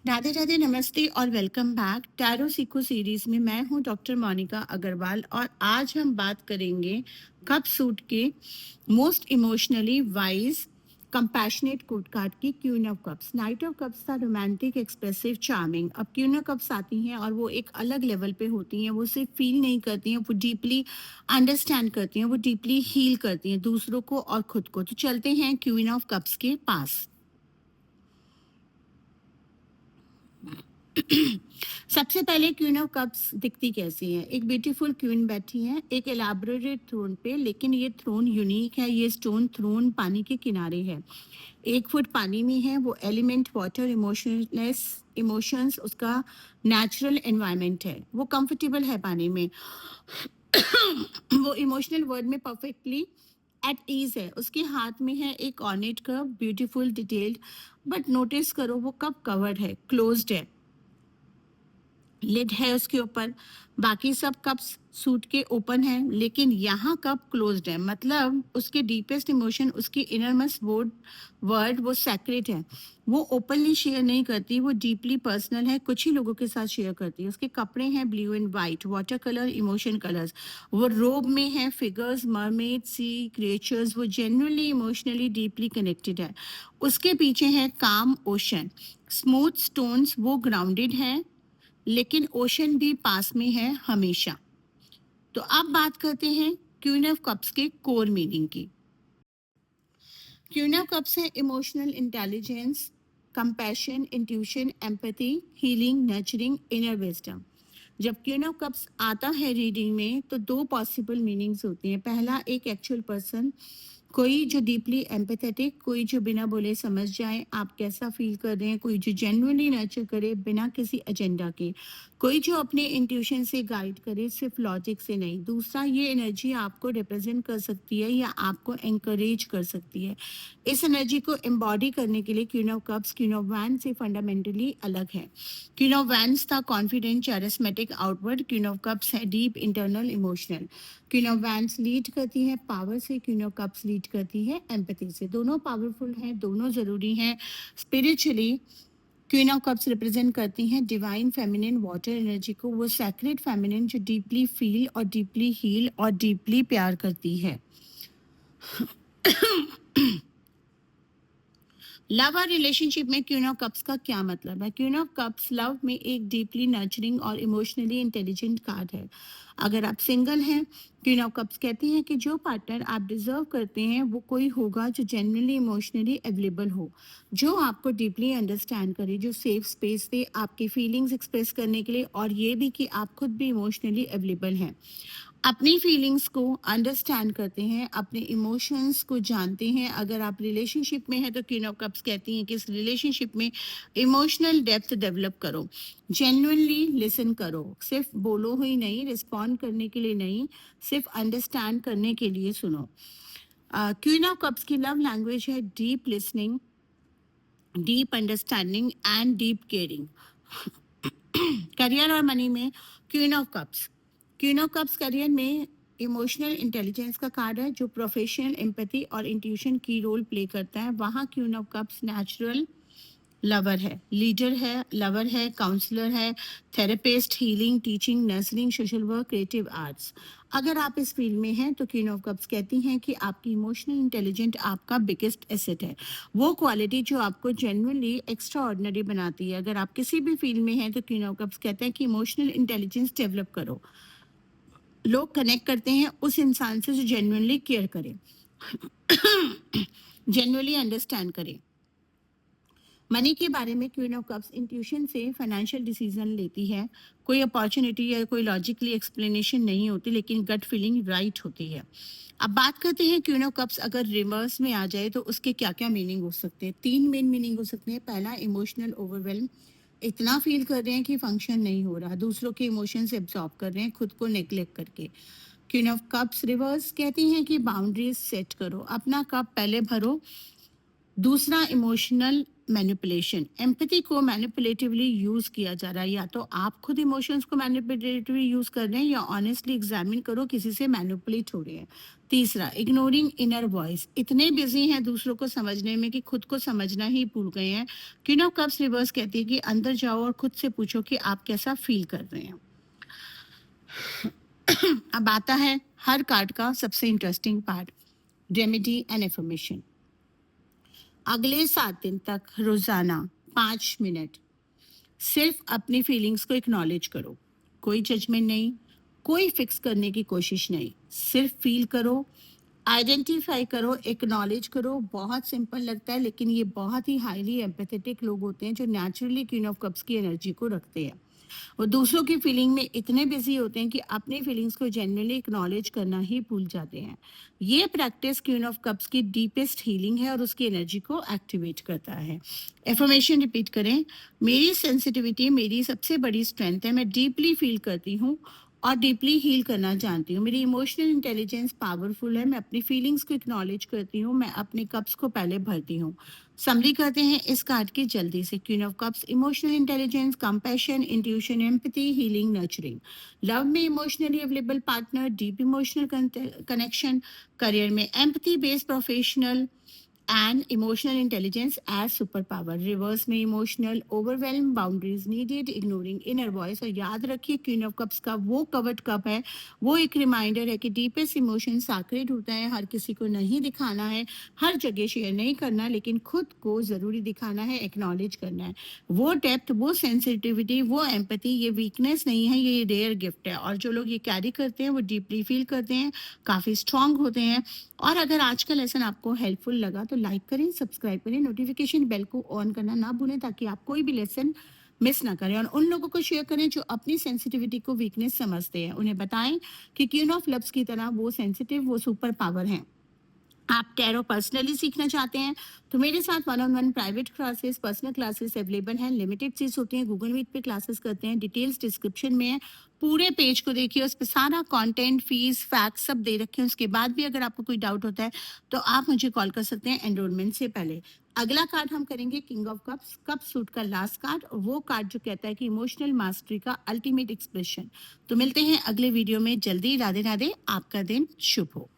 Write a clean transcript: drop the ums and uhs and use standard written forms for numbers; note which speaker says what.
Speaker 1: राधे राधे, नमस्ते और welcome back. Tarot सीखो सीरीज में मैं हूं डॉक्टर मोनिका अग्रवाल और आज हम बात करेंगे कप सूट के most emotionally wise compassionate code card की queen of cups. Knight of cups था रोमांटिक, एक्सप्रेसिव, चार्मिंग। अब क्वीन ऑफ कप्स आती हैं और वो एक अलग लेवल पे होती हैं। वो सिर्फ फील नहीं करती हैं, वो डीपली अंडरस्टैंड करती हैं, वो डीपली हील करती हैं दूसरों को और खुद को। तो चलते हैं क्वीन ऑफ कप्स के पास। सबसे पहले क्वीन ऑफ कप्स दिखती कैसी है? एक ब्यूटीफुल क्वीन बैठी है एक एलाबोरेटेड थ्रोन पे, लेकिन ये थ्रोन यूनिक है। ये स्टोन थ्रोन पानी के किनारे है, 1 फुट पानी में है। वो एलिमेंट वाटर, इमोशनलेस इमोशंस उसका नेचुरल एनवायरनमेंट है। वो कंफर्टेबल है पानी में। वो इमोशनल वर्ड में परफेक्टली एट ईज है। उसके हाथ में है एक ornate cup, beautiful detailed, but notice करो वो कप कवर्ड है, क्लोज्ड है, लिड है उसके ऊपर। बाकी सब कप्स सूट के ओपन है, लेकिन यहाँ कप क्लोज्ड है। मतलब उसके डीपेस्ट इमोशन, उसकी इनरमोस्ट वर्ड वो सैक्रेट है। वो ओपनली शेयर नहीं करती, वो डीपली पर्सनल है, कुछ ही लोगों के साथ शेयर करती है। उसके कपड़े हैं blue and white, water colour, emotion colours. वो रोब में है फिगर्स, मरमेड, सी क्रिएचर्स। वो जेन्युइनली इमोशनली डीपली कनेक्टेड है। उसके पीछे है काम ओशन, स्मूथ स्टोन्स। वो ग्राउंडेड है, लेकिन ओशन भी पास में है हमेशा। तो अब बात करते हैं क्वीन ऑफ कप्स के कोर मीनिंग की। क्वीन ऑफ कप्स है emotional intelligence, compassion, intuition, empathy, healing, nurturing, inner wisdom. जब क्वीन ऑफ कप्स आता है रीडिंग में तो 2 पॉसिबल मीनिंग्स होती हैं। पहला, एक एक्चुअल पर्सन, कोई जो डीपली एम्पैथेटिक, कोई जो बिना बोले समझ जाए आप कैसा फील कर रहे हैं, कोई जो जेन्युइनली नर्चर करे बिना किसी एजेंडा के, कोई जो अपने इंट्यूशन से गाइड करे, सिर्फ लॉजिक से नहीं। दूसरा, ये एनर्जी आपको रिप्रेजेंट कर सकती है या आपको एंकरेज कर सकती है। इस एनर्जी को एम्बॉडी करने के लिए queen of cups queen of wands से फंडामेंटली अलग है। क्वीन ऑफ वैंड्स था confident, charismatic, outward. Queen of cups है deep, internal, emotional. Queen of wands lead करती है पावर से, क्वीन ऑफ कप्स लीड करती है एम्पैथी से। दोनों पावरफुल हैं, दोनों जरूरी हैं। Spiritually queen of cups represent करती हैं डिवाइन फेमिनिन, वाटर एनर्जी को। वो सैक्रेड फेमिनिन जो डीपली फील और डीपली हील और डीपली प्यार करती है। लव और रिलेशनशिप में क्वीन ऑफ कप्स का क्या मतलब है? क्वीन ऑफ कप्स लव में एक डीपली नर्चरिंग और इमोशनली इंटेलिजेंट कार्ड है। अगर आप सिंगल हैं, क्वीन ऑफ कप्स कहती हैं कि जो पार्टनर आप डिजर्व करते हैं वो कोई होगा जो जेन्युइनली इमोशनली अवेलेबल हो, जो आपको डीपली अंडरस्टैंड करे, जो सेफ स्पेस दे आपकी फीलिंग्स एक्सप्रेस करने के लिए, और ये भी कि आप खुद भी इमोशनली अवेलेबल हैं, अपनी फीलिंग्स को अंडरस्टैंड करते हैं, अपने इमोशंस को जानते हैं। अगर आप रिलेशनशिप में हैं तो क्वीन ऑफ कप्स कहती हैं कि इस रिलेशनशिप में इमोशनल डेप्थ डेवलप करो, जेन्युइनली लिसन करो, सिर्फ बोलो ही नहीं, रिस्पॉन्ड करने के लिए नहीं, सिर्फ अंडरस्टैंड करने के लिए सुनो। क्वीन ऑफ कप्स की लव लैंग्वेज है deep listening, deep understanding and deep caring. Career और मनी में queen of cups, queen of cups career में इमोशनल इंटेलिजेंस का कार्ड है जो प्रोफेशनल एम्पैथी और इंट्यूशन की रोल प्ले करता है। वहाँ queen of cups natural lover है, लीडर है, लवर है, काउंसलर है, therapist, healing, teaching, nursing, social work, creative arts. अगर आप इस फील्ड में हैं तो क्वीन ऑफ कप्स कहती हैं कि आपकी इमोशनल इंटेलिजेंट आपका बिगेस्ट एसेट है, वो क्वालिटी जो आपको जेन्युइनली एक्स्ट्रा ऑर्डिनरी बनाती है। अगर आप किसी भी फील्ड में हैं तो क्वीन ऑफ कप्स कहते हैं कि इमोशनल इंटेलिजेंस डेवलप करो। लोग कनेक्ट करते हैं उस इंसान से जो जेन्युइनली केयर करे, जेन्युइनली अंडरस्टैंड करे। मनी के बारे में क्वीन ऑफ कप्स इंट्यूशन से फाइनेंशियल डिसीजन लेती है। कोई अपॉर्चुनिटी या कोई लॉजिकली एक्सप्लेनेशन नहीं होती, लेकिन गट फीलिंग राइट होती है। अब बात करते हैं क्वीन ऑफ कप्स अगर रिवर्स में आ जाए तो उसके क्या क्या मीनिंग हो सकते हैं। 3 मेन मीनिंग हो सकते हैं। पहला, इमोशनल ओवरवेल्म, इतना फील कर रहे हैं कि फंक्शन नहीं हो रहा, दूसरों के इमोशन से एब्जॉर्ब कर रहे हैं खुद को नेग्लेक्ट करके। क्वीन ऑफ कप्स रिवर्स कहती हैं कि बाउंड्रीज सेट करो, अपना कप पहले भरो। दूसरा, इमोशनल मैनिपुलेशन, एम्पैथी को मैनिपुलेटिवली यूज किया जा रहा है। या तो आप खुद इमोशंस को मैनिपुलेटिवली यूज कर रहे हैं या ऑनेस्टली एग्जामिन करो किसी से मैनिपुलेट हो रहे हैं। तीसरा, इग्नोरिंग इनर वॉइस, इतने बिजी हैं दूसरों को समझने में कि खुद को समझना ही भूल गए हैं। क्वीन ऑफ कप्स रिवर्स कहती है कि अंदर जाओ और खुद से पूछो कि आप कैसा फील कर रहे हैं। अब आता है हर कार्ड का सबसे interesting part, remedy and affirmation. अगले 7 दिन तक रोजाना 5 मिनट सिर्फ अपनी फीलिंग्स को एक्नॉलेज करो। कोई जजमेंट नहीं, कोई फिक्स करने की कोशिश नहीं, सिर्फ फील करो, आइडेंटिफाई करो, एक्नॉलेज करो। बहुत सिंपल लगता है लेकिन ये बहुत ही हाईली एम्पैथेटिक लोग होते हैं जो नेचुरली क्वीन ऑफ कप्स की एनर्जी को रखते हैं। वो दूसरों की फीलिंग में इतने बिजी होते हैं कि अपनी फीलिंग्स को जनरली एक्नॉलेज करना ही भूल जाते हैं। ये प्रैक्टिस क्वीन ऑफ कप्स की डीपेस्ट हीलिंग है और उसकी एनर्जी को एक्टिवेट करता है। एफर्मेशन रिपीट करें, मेरी सेंसिटिविटी मेरी सबसे बड़ी स्ट्रेंथ है। मैं डीपली फील करती हूँ और डीपली हील करना जानती हूँ। मेरी इमोशनल इंटेलिजेंस पावरफुल है। मैं अपनी फीलिंग्स को एक्नॉलेज करती हूँ। मैं अपने कप्स को पहले भरती हूँ। समरी करते हैं इस कार्ड की जल्दी से। Queen of cups, emotional intelligence, compassion, intuition, empathy, healing, nurturing. Love में emotionally available partner, deep emotional connection. Career में empathy based professional and emotional intelligence as superpower। Reverse में emotional overwhelm, boundaries needed, ignoring inner voice. और याद रखिए queen of cups का वो covered cup है, वो एक रिमाइंडर है कि डीपेस्ट इमोशन सैक्रेड होता है। हर किसी को नहीं दिखाना है, हर जगह शेयर नहीं करना, लेकिन खुद को जरूरी दिखाना है, एक्नॉलेज करना है। वो डेप्थ, वो सेंसिटिविटी, वो एम्पैथी, ये वीकनेस नहीं है, ये रेयर गिफ्ट है। और जो लोग ये कैरी करते हैं वो डीपली फील करते हैं, काफी स्ट्रांग होते हैं। और अगर आज का लेसन आपको हेल्पफुल लगा तो लाइक करें, सब्सक्राइब करें, नोटिफिकेशन बेल को ऑन करना ना भूलें ताकि आप कोई भी लेसन मिस ना करें। और उन लोगों को शेयर करें जो अपनी सेंसिटिविटी को वीकनेस समझते हैं। उन्हें बताएं कि क्वीन ऑफ लव्स की तरह वो सेंसिटिव, वो सुपर पावर हैं। आप टैरो पर्सनली सीखना चाहते हैं तो मेरे साथ 1-on-1 private classes, personal classes available हैं। लिमिटेड सीट्स होती हैं। गूगल मीट पे क्लासेस करते हैं। डिटेल्स डिस्क्रिप्शन में है। पूरे पेज को देखिए, उस पर सारा कंटेंट, फीस, फैक्ट सब दे रखे हैं। उसके बाद भी अगर आपको कोई डाउट होता है तो आप मुझे कॉल कर सकते हैं एनरोलमेंट से पहले। अगला कार्ड हम करेंगे king of cups, cup suit का लास्ट कार्ड, वो कार्ड जो कहता है कि इमोशनल मास्टरी का अल्टीमेट एक्सप्रेशन। तो मिलते हैं अगले वीडियो में जल्दी। राधे राधे, आपका दिन शुभ हो।